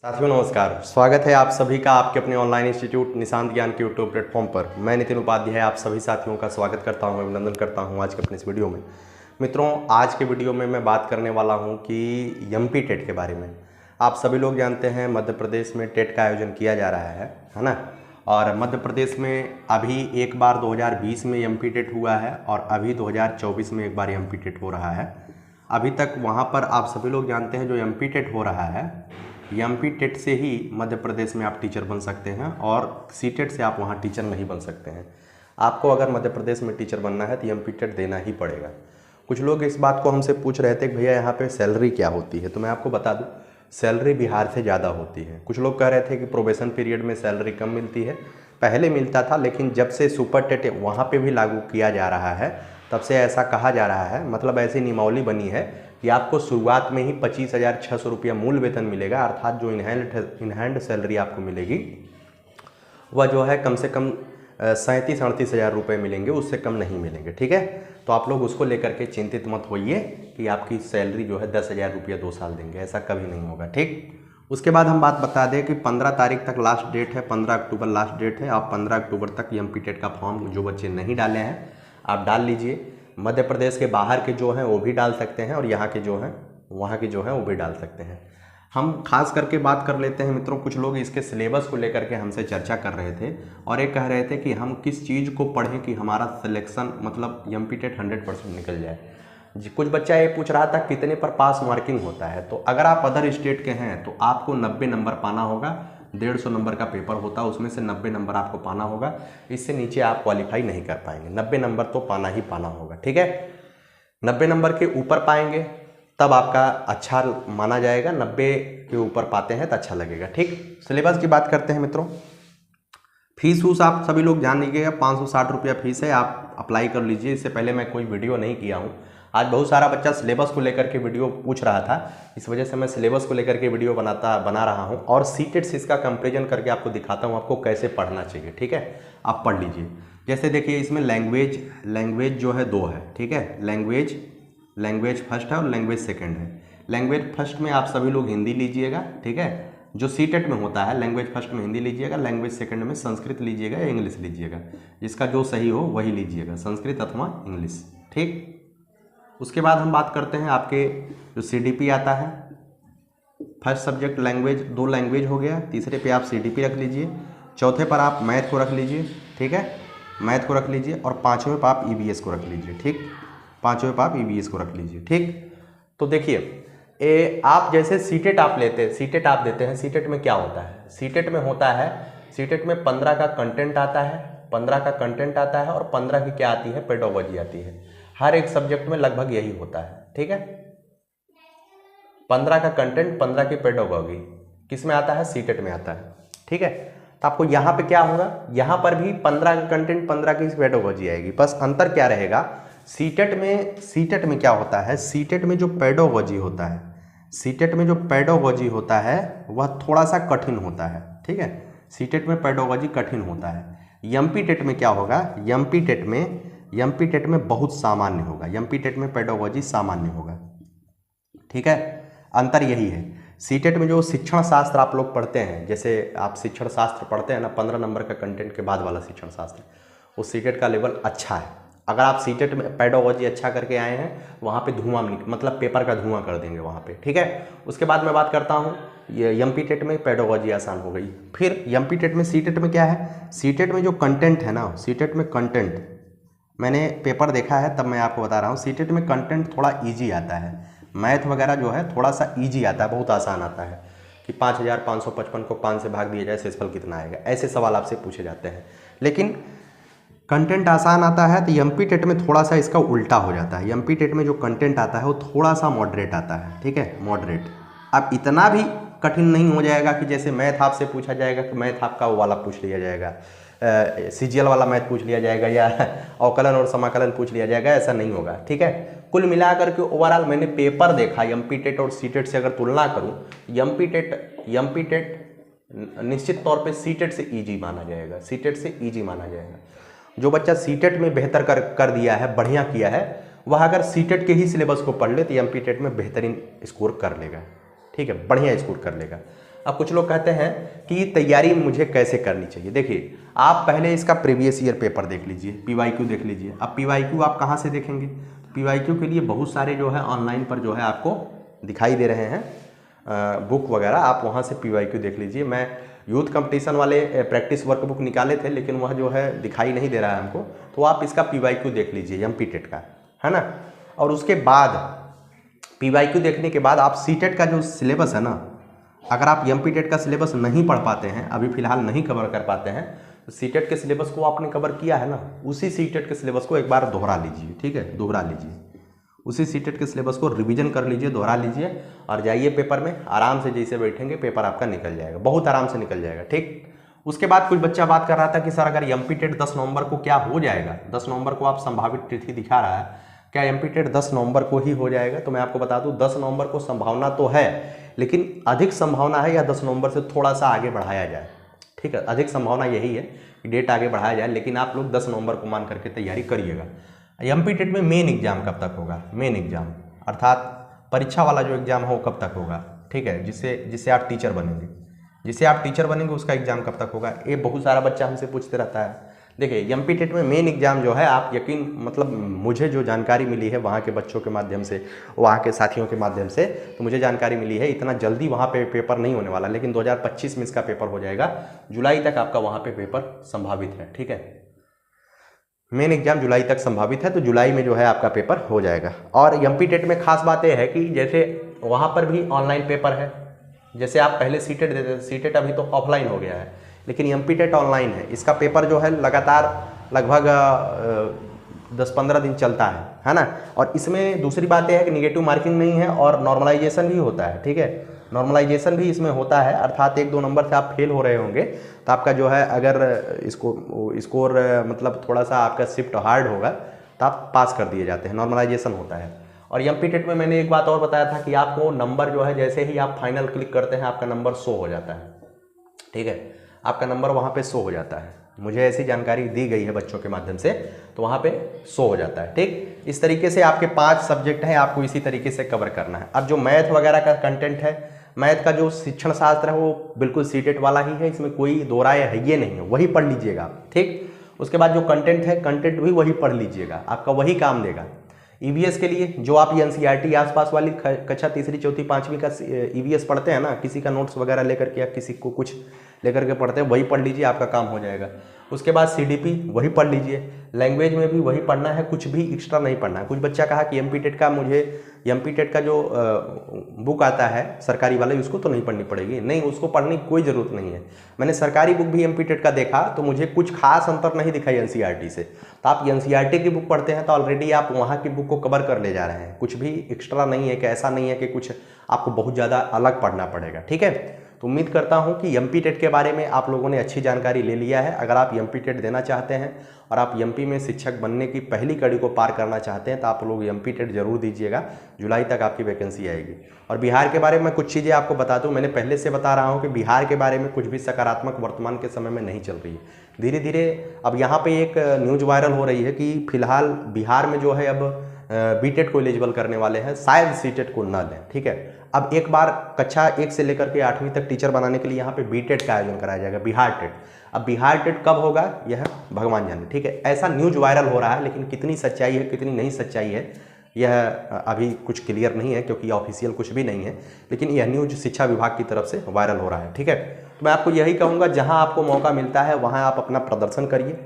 साथियों नमस्कार, स्वागत है आप सभी का आपके अपने ऑनलाइन इंस्टीट्यूट निशांत ज्ञान के यूट्यूब प्लेटफॉर्म पर। मैं नितिन उपाध्याय आप सभी साथियों का स्वागत करता हूं, अभिनंदन करता हूं आज के अपने इस वीडियो में। मित्रों, आज के वीडियो में मैं बात करने वाला हूं कि एमपी टेट के बारे में। आप सभी लोग जानते हैं मध्य प्रदेश में टेट का आयोजन किया जा रहा है ना। और मध्य प्रदेश में अभी एक बार 2020 में एमपी टेट हुआ है और अभी 2024 में एक बार एमपी टेट हो रहा है। अभी तक वहाँ पर आप सभी लोग जानते हैं जो एमपी टेट हो रहा है, एमपी टेट से ही मध्य प्रदेश में आप टीचर बन सकते हैं और सीटेट से आप वहाँ टीचर नहीं बन सकते हैं। आपको अगर मध्य प्रदेश में टीचर बनना है तो एमपी टेट देना ही पड़ेगा। कुछ लोग इस बात को हमसे पूछ रहे थे कि भैया यहाँ पे सैलरी क्या होती है, तो मैं आपको बता दूँ सैलरी बिहार से ज़्यादा होती है। कुछ लोग कह रहे थे कि प्रोबेशन पीरियड में सैलरी कम मिलती है, पहले मिलता था, लेकिन जब से सुपर टेट वहाँ पर भी लागू किया जा रहा है तब से ऐसा कहा जा रहा है, मतलब ऐसी नियमावली बनी है कि आपको शुरुआत में ही 25,600 रुपया मूल वेतन मिलेगा, अर्थात जो इनहैंड सैलरी आपको मिलेगी वह जो है कम से कम 37-38 हज़ार रुपये मिलेंगे, उससे कम नहीं मिलेंगे। ठीक है, तो आप लोग उसको लेकर के चिंतित मत होइए कि आपकी सैलरी जो है 10,000 रुपया 2 साल देंगे, ऐसा कभी नहीं होगा। ठीक, उसके बाद हम बात बता दें कि 15 तारीख तक लास्ट डेट है, 15 अक्टूबर लास्ट डेट है। आप 15 अक्टूबर तक एमपी टेट का फॉर्म जो बच्चे नहीं डाले हैं आप डाल लीजिए। मध्य प्रदेश के बाहर के जो हैं वो भी डाल सकते हैं और यहाँ के जो हैं वहाँ के जो हैं वो भी डाल सकते हैं। हम खास करके बात कर लेते हैं मित्रों, कुछ लोग इसके सिलेबस को लेकर के हमसे चर्चा कर रहे थे और ये कह रहे थे कि हम किस चीज़ को पढ़ें कि हमारा सिलेक्शन मतलब एमपी टेट 100% निकल जाए। कुछ बच्चा ये पूछ रहा था कितने पर पास मार्किंग होता है, तो अगर आप अदर स्टेट के हैं तो आपको 90 नंबर पाना होगा। 150 नंबर का पेपर होता है, उसमें से 90 नंबर आपको पाना होगा, इससे नीचे आप क्वालिफाई नहीं कर पाएंगे। 90 नंबर तो पाना ही पाना होगा। ठीक है, 90 नंबर के ऊपर पाएंगे तब आपका अच्छा माना जाएगा, 90 के ऊपर पाते हैं तो अच्छा लगेगा। ठीक, सिलेबस की बात करते हैं मित्रों। फीस वूस आप सभी लोग जान लीजिएगा, 560 रुपया फीस है, आप अप्लाई कर लीजिए। इससे पहले मैं कोई वीडियो नहीं किया हूँ। आज बहुत सारा बच्चा सिलेबस को लेकर के वीडियो पूछ रहा था, इस वजह से मैं सिलेबस को लेकर के वीडियो बना रहा हूँ और सीटेट से इसका कंपेरिजन करके आपको दिखाता हूँ आपको कैसे पढ़ना चाहिए। ठीक है, आप पढ़ लीजिए। जैसे देखिए इसमें लैंग्वेज जो है 2 है। ठीक है, लैंग्वेज फर्स्ट है और लैंग्वेज सेकेंड है। लैंग्वेज फर्स्ट में आप सभी लोग हिंदी लीजिएगा। ठीक है, जो सीटेट में होता है लैंग्वेज फर्स्ट में हिंदी लीजिएगा, लैंग्वेज सेकंड में संस्कृत लीजिएगा या इंग्लिश लीजिएगा, इसका जो सही हो वही लीजिएगा, संस्कृत अथवा इंग्लिश। ठीक, उसके बाद हम बात करते हैं आपके जो सीडीपी आता है। फर्स्ट सब्जेक्ट लैंग्वेज, 2 लैंग्वेज हो गया, तीसरे पे आप सीडीपी रख लीजिए, चौथे पर आप मैथ को रख लीजिए। ठीक है, मैथ को रख लीजिए और 5वें पर आप ईवीएस को रख लीजिए। ठीक, 5वें पर आप ईवीएस को रख लीजिए। ठीक, तो देखिए आप जैसे सीटेट आप लेते हैं, सीटेट आप देते हैं, सीटेट में क्या होता है, सीटेट में होता है, सीटेट में 15 का कंटेंट आता है, 15 का कंटेंट आता है और 15 की क्या आती है, पेडागोजी आती है। हर एक सब्जेक्ट में लगभग यही होता है। ठीक है, 15 का कंटेंट, 15 की पेडागोजी किस में आता है, सीटेट में आता है। ठीक है, तो आपको यहाँ पे क्या होगा, यहाँ पर भी 15 का कंटेंट, 15 की पेडागोजी आएगी, बस अंतर क्या रहेगा, सीटेट में क्या होता है, सीटेट में जो पेडागोजी होता है, सीटेट में जो पेडागोजी होता है वह थोड़ा सा कठिन होता है। ठीक है, सीटेट में पेडागोजी कठिन होता है। एमपी टेट में क्या होगा, एमपी टेट में बहुत सामान्य होगा, एमपी टेट में पेडागोजी सामान्य होगा। ठीक है, अंतर यही है। सीटेट में जो शिक्षण शास्त्र आप लोग पढ़ते हैं, जैसे आप शिक्षण शास्त्र पढ़ते हैं ना, 15 नंबर का कंटेंट के बाद वाला शिक्षण शास्त्र, उस सीटेट का लेवल अच्छा है। अगर आप सीटेट में पेडागोजी अच्छा करके आए हैं वहाँ पे धुआं मतलब पेपर का धुआं कर देंगे वहाँ पे। ठीक है, उसके बाद मैं बात करता हूँ ये एमपी टेट में पेडागोजी आसान हो गई। फिर एमपी टेट में, सीटेट में क्या है, सीटेट में जो कंटेंट है ना, सीटेट में कंटेंट, मैंने पेपर देखा है तब मैं आपको बता रहा हूँ, सीटेट में कंटेंट थोड़ा ईजी आता है, मैथ वगैरह जो है थोड़ा सा ईजी आता है, बहुत आसान आता है कि 5,555 को 5 से भाग दिया जाए शेषफल कितना आएगा, ऐसे सवाल आपसे पूछे जाते हैं। लेकिन कंटेंट आसान आता है तो एमपी टेट में थोड़ा सा इसका उल्टा हो जाता है। एमपी टेट में जो कंटेंट आता है वो थोड़ा सा मॉडरेट आता है। ठीक है, मॉडरेट। अब इतना भी कठिन नहीं हो जाएगा कि जैसे मैथ आपसे पूछा जाएगा कि मैथ आपका वो वाला पूछ लिया जाएगा, सीजीएल वाला मैथ पूछ लिया जाएगा या अवकलन और समाकलन पूछ लिया जाएगा, ऐसा नहीं होगा। ठीक है, कुल मिलाकर के ओवरऑल मैंने पेपर देखा एमपी टेट और सीटेट से अगर तुलना करूं, एमपी टेट निश्चित तौर पे सीटेट से ईजी माना जाएगा, सीटेट से ईजी माना जाएगा। जो बच्चा सीटेट में बेहतर कर दिया है, बढ़िया किया है, वह अगर सीटेट के ही सिलेबस को पढ़ ले तो एमपी टेट में बेहतरीन स्कोर कर लेगा। ठीक है, बढ़िया स्कोर कर लेगा। अब कुछ लोग कहते हैं कि तैयारी मुझे कैसे करनी चाहिए। देखिए, आप पहले इसका प्रीवियस ईयर पेपर देख लीजिए, पीवाईक्यू देख लीजिए। अब पीवाईक्यू आप कहाँ से देखेंगे? पीवाईक्यू के लिए बहुत सारे जो है ऑनलाइन पर जो है आपको दिखाई दे रहे हैं बुक वगैरह, आप वहाँ से पीवाईक्यू देख लीजिए। मैं यूथ कंपटीशन वाले प्रैक्टिस वर्क बुक निकाले थे, लेकिन वह जो है दिखाई नहीं दे रहा है हमको, तो आप इसका पीवाईक्यू देख लीजिए एमपी टेट का, है ना। और उसके बाद पीवाईक्यू देखने के बाद आप सीटेट का जो सिलेबस है ना, अगर आप एमपी टेट का सिलेबस नहीं पढ़ पाते हैं, अभी फिलहाल नहीं कवर कर पाते हैं, तो सीटेट के सिलेबस को आपने कवर किया है ना, उसी सीटेट के सिलेबस को एक बार दोहरा लीजिए, ठीक है, दोहरा लीजिए। उसी सीटेट के सिलेबस को रिवीजन कर लीजिए, दोहरा लीजिए और जाइए पेपर में। आराम से जैसे बैठेंगे पेपर आपका निकल जाएगा, बहुत आराम से निकल जाएगा, ठीक। उसके बाद कुछ बच्चा बात कर रहा था कि सर अगर एमपी टेट 10 नवंबर को क्या हो जाएगा, 10 नवंबर को आप संभावित तिथि दिखा रहा है, क्या एमपी टेट 10 नवंबर को ही हो जाएगा? तो मैं आपको बता दूं 10 नवंबर को संभावना तो है, लेकिन अधिक संभावना है या 10 नवंबर से थोड़ा सा आगे बढ़ाया जाए, ठीक है। अधिक संभावना यही है कि डेट आगे बढ़ाया जाए, लेकिन आप लोग 10 नवंबर को मान करके तैयारी करिएगा। एमपी टेट में मेन एग्जाम कब तक होगा? मेन एग्जाम अर्थात परीक्षा वाला जो एग्जाम हो कब तक होगा, ठीक है, जिससे आप टीचर बनेंगे, जिससे आप टीचर बनेंगे उसका एग्जाम कब तक होगा, ये बहुत सारा बच्चा हमसे पूछते रहता है। देखिए, एमपी टेट में मेन एग्जाम जो है, आप यकीन मतलब मुझे जो जानकारी मिली है वहाँ के बच्चों के माध्यम से, वहाँ के साथियों के माध्यम से, तो मुझे जानकारी मिली है इतना जल्दी वहाँ पे पेपर नहीं होने वाला, लेकिन 2025 में इसका पेपर हो जाएगा। जुलाई तक आपका वहाँ पे पेपर संभावित है, ठीक है। मेन एग्जाम जुलाई तक संभावित है, तो जुलाई में जो है आपका पेपर हो जाएगा। और एमपी टेट में खास बात यह है कि जैसे वहाँ पर भी ऑनलाइन पेपर है, जैसे आप पहले सीटेट देते थे, सीटेट अभी तो ऑफलाइन हो गया है, लेकिन एमपी टेट ऑनलाइन है। इसका पेपर जो है लगातार लगभग 10-15 दिन चलता है ना। और इसमें दूसरी बात यह है कि निगेटिव मार्किंग नहीं है और नॉर्मलाइजेशन भी होता है, ठीक है, नॉर्मलाइजेशन भी इसमें होता है, अर्थात 1-2 नंबर से आप फेल हो रहे होंगे तो आपका जो है अगर इसको स्कोर मतलब थोड़ा सा आपका शिफ्ट हार्ड होगा तो आप पास कर दिए जाते हैं, नॉर्मलाइजेशन होता है। और एमपी टेट में मैंने एक बात और बताया था कि आपको नंबर जो है जैसे ही आप फाइनल क्लिक करते हैं आपका नंबर शो हो जाता है, ठीक है, आपका नंबर वहाँ पे शो हो जाता है। मुझे ऐसी जानकारी दी गई है बच्चों के माध्यम से, तो वहाँ पे शो हो जाता है, ठीक। इस तरीके से आपके 5 सब्जेक्ट हैं, आपको इसी तरीके से कवर करना है। अब जो मैथ वगैरह का कंटेंट है, मैथ का जो शिक्षण शास्त्र है वो बिल्कुल सीटेट वाला ही है, इसमें कोई दो राय है ये नहीं है, वही पढ़ लीजिएगा, ठीक। उसके बाद जो कंटेंट है, कंटेंट भी वही पढ़ लीजिएगा, आपका वही काम देगा। ईवीएस के लिए जो आप एनसीईआरटी आसपास वाली कक्षा 3री 4th 5वीं का ईवीएस पढ़ते हैं ना, किसी का नोट्स वगैरह लेकर के या किसी को कुछ लेकर के पढ़ते हैं, वही पढ़ लीजिए, आपका काम हो जाएगा। उसके बाद सीडीपी वही पढ़ लीजिए, लैंग्वेज में भी वही पढ़ना है, कुछ भी एक्स्ट्रा नहीं पढ़ना है। कुछ बच्चा कहा कि एमपी टेट का मुझे एमपी टेट का जो बुक आता है सरकारी वाले, उसको तो नहीं पढ़नी पड़ेगी, नहीं, उसको पढ़ने की कोई ज़रूरत नहीं है। मैंने सरकारी बुक भी एमपी टेट का देखा तो मुझे कुछ खास अंतर नहीं दिखाई एनसीईआरटी से। तो आप एनसीईआरटी की बुक पढ़ते हैं तो ऑलरेडी आप वहाँ की बुक को कवर कर ले जा रहे हैं, कुछ भी एक्स्ट्रा नहीं है कि ऐसा नहीं है कि कुछ आपको बहुत ज़्यादा अलग पढ़ना पड़ेगा, ठीक है। तो उम्मीद करता हूं कि एमपी टेट के बारे में आप लोगों ने अच्छी जानकारी ले लिया है। अगर आप एमपी टेट देना चाहते हैं और आप एमपी में शिक्षक बनने की पहली कड़ी को पार करना चाहते हैं तो आप लोग एमपी टेट जरूर दीजिएगा, जुलाई तक आपकी वैकेंसी आएगी। और बिहार के बारे में कुछ चीज़ें आपको बता दूं, मैंने पहले से बता रहा हूं कि बिहार के बारे में कुछ भी सकारात्मक वर्तमान के समय में नहीं चल रही है। धीरे धीरे अब यहाँ पर एक न्यूज़ वायरल हो रही है कि फिलहाल बिहार में जो है अब बीटेट को एलिजिबल करने वाले हैं, शायद सीटेट को न लें, ठीक है। अब एक बार कक्षा 1 से लेकर के 8वीं तक टीचर बनाने के लिए यहाँ पे बीटेट का आयोजन कराया जाएगा, बिहार टेट। अब बिहार टेट कब होगा यह भगवान जाने, ठीक है। ऐसा न्यूज वायरल हो रहा है, लेकिन कितनी सच्चाई है कितनी नहीं सच्चाई है यह अभी कुछ क्लियर नहीं है, क्योंकि ऑफिशियल कुछ भी नहीं है, लेकिन यह न्यूज शिक्षा विभाग की तरफ से वायरल हो रहा है, ठीक है। तो मैं आपको यही कहूँगा, जहाँ आपको मौका मिलता है वहाँ आप अपना प्रदर्शन करिए।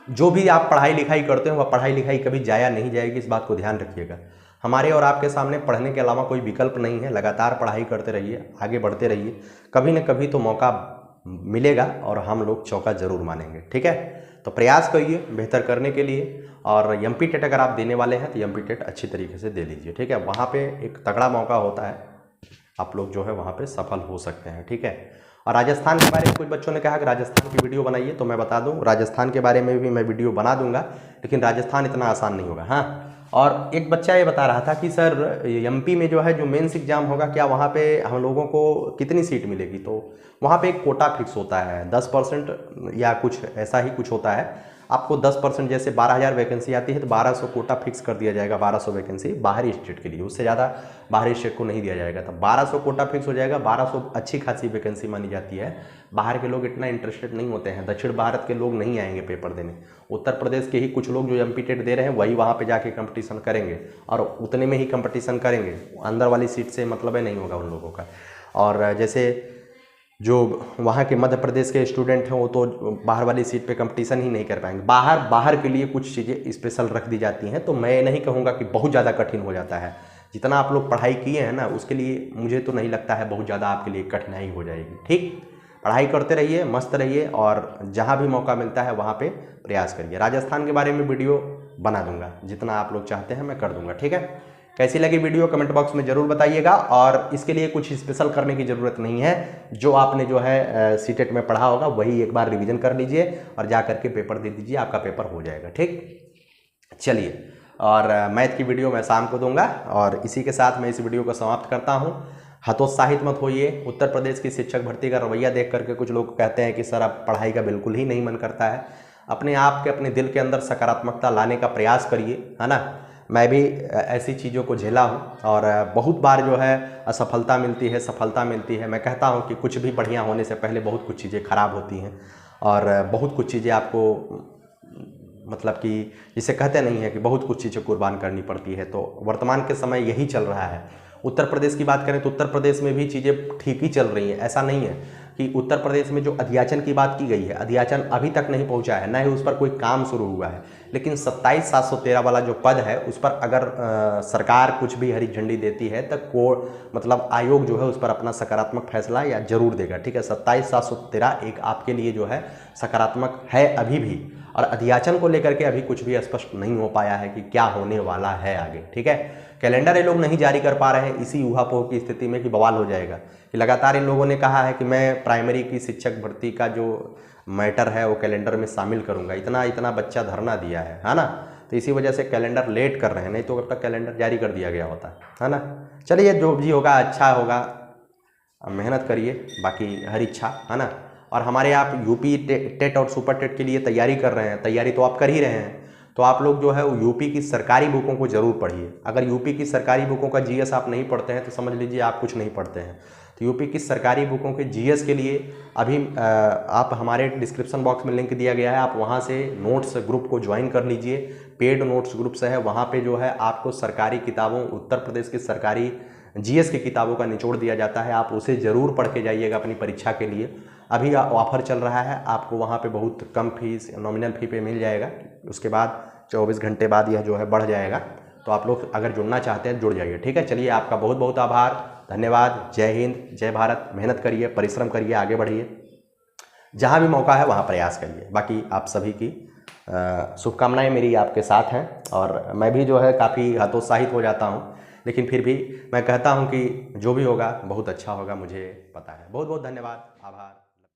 जो भी आप पढ़ाई लिखाई करते हो वह पढ़ाई लिखाई कभी जाया नहीं जाएगी, इस बात को ध्यान रखिएगा। हमारे और आपके सामने पढ़ने के अलावा कोई विकल्प नहीं है, लगातार पढ़ाई करते रहिए, आगे बढ़ते रहिए, कभी न कभी तो मौका मिलेगा और हम लोग चौका जरूर मानेंगे, ठीक है। तो प्रयास करिए बेहतर करने के लिए, और एमपी टेट अगर आप देने वाले हैं तो एमपी टेट अच्छी तरीके से दे लीजिए, ठीक है। वहाँ पे एक तगड़ा मौका होता है, आप लोग जो है वहाँ पे सफल हो सकते हैं, ठीक है। और राजस्थान के बारे में कुछ बच्चों ने कहा कि राजस्थान की वीडियो बनाइए, तो मैं बता दूं राजस्थान के बारे में भी मैं वीडियो बना दूंगा, लेकिन राजस्थान इतना आसान नहीं होगा। हाँ, और एक बच्चा ये बता रहा था कि सर एमपी में जो है जो मेंस एग्जाम होगा, क्या वहाँ पे हम लोगों को कितनी सीट मिलेगी? तो वहाँ पे एक कोटा फिक्स होता है, 10% या कुछ ऐसा ही कुछ होता है। आपको 10% जैसे 12,000 वैकेंसी आती है तो 1200 कोटा फिक्स कर दिया जाएगा, 1200 वैकेंसी बाहरी स्टेट के लिए, उससे ज़्यादा बाहरी स्टेट को नहीं दिया जाएगा। तो 1200 कोटा फिक्स हो जाएगा, 1200 अच्छी खासी वैकेंसी मानी जाती है। बाहर के लोग इतना इंटरेस्टेड नहीं होते हैं, दक्षिण भारत के लोग नहीं आएंगे पेपर देने। उत्तर प्रदेश के ही कुछ लोग जो एमपी टेट दे रहे हैं वही वहाँ पे जाके कंपटीशन करेंगे और उतने में ही कंपटीशन करेंगे, अंदर वाली सीट से मतलब नहीं होगा उन लोगों का। और जैसे जो वहाँ के मध्य प्रदेश के स्टूडेंट हैं वो तो बाहर वाली सीट पे कंपटीशन ही नहीं कर पाएंगे। बाहर के लिए कुछ चीज़ें स्पेशल रख दी जाती हैं, तो मैं नहीं कहूँगा कि बहुत ज़्यादा कठिन हो जाता है। जितना आप लोग पढ़ाई किए हैं ना उसके लिए मुझे तो नहीं लगता है बहुत ज़्यादा आपके लिए कठिनाई हो जाएगी। ठीक, पढ़ाई करते रहिए, मस्त रहिए और जहाँ भी मौका मिलता है वहाँ पे प्रयास करिए। राजस्थान के बारे में वीडियो बना दूंगा, जितना आप लोग चाहते हैं मैं कर दूंगा। ठीक है, कैसी लगी वीडियो कमेंट बॉक्स में ज़रूर बताइएगा। और इसके लिए कुछ स्पेशल करने की ज़रूरत नहीं है, जो आपने जो है सीटेट में पढ़ा होगा वही एक बार रिवीजन कर लीजिए और जा करके पेपर दे दीजिए, आपका पेपर हो जाएगा। ठीक, चलिए, और मैथ की वीडियो मैं शाम को दूंगा और इसी के साथ मैं इस वीडियो को समाप्त करता हूँ। हतोत्साहित मत होइए। उत्तर प्रदेश की शिक्षक भर्ती का रवैया देख करके कुछ लोग कहते हैं कि सर अब पढ़ाई का बिल्कुल ही नहीं मन करता है। अपने आप के अपने दिल के अंदर सकारात्मकता लाने का प्रयास करिए, है ना। मैं भी ऐसी चीज़ों को झेला हूँ और बहुत बार जो है असफलता मिलती है, सफलता मिलती है। मैं कहता हूँ कि कुछ भी बढ़िया होने से पहले बहुत कुछ चीज़ें खराब होती हैं और बहुत कुछ चीज़ें आपको मतलब कि जिसे कहते नहीं है कि बहुत कुछ चीज़ें कुर्बान करनी पड़ती है। तो वर्तमान के समय यही चल रहा है। उत्तर प्रदेश की बात करें तो उत्तर प्रदेश में भी चीज़ें ठीक ही चल रही हैं। ऐसा नहीं है कि उत्तर प्रदेश में जो अध्याचन की बात की गई है, अध्याचन अभी तक नहीं पहुंचा है, न ही उस पर कोई काम शुरू हुआ है। लेकिन 27,713 वाला जो पद है उस पर अगर सरकार कुछ भी हरी झंडी देती है तो मतलब आयोग जो है उस पर अपना सकारात्मक फैसला या जरूर देगा। ठीक है, 27,713 एक आपके लिए जो है सकारात्मक है अभी भी। और अध्याचन को लेकर के अभी कुछ भी स्पष्ट नहीं हो पाया है कि क्या होने वाला है आगे। ठीक है, कैलेंडर ये लोग नहीं जारी कर पा रहे हैं इसी ऊहापोह की स्थिति में कि बवाल हो जाएगा। कि लगातार इन लोगों ने कहा है कि मैं प्राइमरी की शिक्षक भर्ती का जो मैटर है वो कैलेंडर में शामिल करूंगा। इतना बच्चा धरना दिया है ना, तो इसी वजह से कैलेंडर लेट कर रहे हैं, नहीं तो अब तक कैलेंडर जारी कर दिया गया होता है ना। चलिए, जो भी होगा अच्छा होगा, मेहनत करिए, बाकी हर इच्छा, है ना। और हमारे आप यूपी टेट और सुपर टेट के लिए तैयारी कर रहे हैं, तैयारी तो आप कर ही रहे हैं, तो आप लोग जो है वो यूपी की सरकारी बुकों को ज़रूर पढ़िए। अगर यूपी की सरकारी बुकों का जीएस आप नहीं पढ़ते हैं तो समझ लीजिए आप कुछ नहीं पढ़ते हैं। तो यूपी की सरकारी बुकों के जीएस के लिए अभी आप हमारे डिस्क्रिप्शन बॉक्स में लिंक दिया गया है, आप वहाँ से नोट्स ग्रुप को ज्वाइन कर लीजिए। पेड नोट्स ग्रुप से है, वहाँ पे जो है आपको सरकारी किताबों, उत्तर प्रदेश की सरकारी जीएस की किताबों का निचोड़ दिया जाता है। आप उसे ज़रूर पढ़ के जाइएगा अपनी परीक्षा के लिए। अभी ऑफर चल रहा है, आपको वहाँ पे बहुत कम फीस, नॉमिनल फ़ी पे मिल जाएगा। उसके बाद 24 घंटे बाद यह जो है बढ़ जाएगा। तो आप लोग अगर जुड़ना चाहते हैं जुड़ जाइए। ठीक है, चलिए, आपका बहुत बहुत आभार, धन्यवाद। जय हिंद, जय भारत। मेहनत करिए, परिश्रम करिए, आगे बढ़िए, जहाँ भी मौका है वहाँ प्रयास करिए। बाकी आप सभी की शुभकामनाएं मेरी आपके साथ हैं और मैं भी जो है काफ़ी हतोत्साहित हो जाता हूँ, लेकिन फिर भी मैं कहता हूँ कि जो भी होगा बहुत अच्छा होगा, मुझे पता है। बहुत बहुत धन्यवाद, आभार।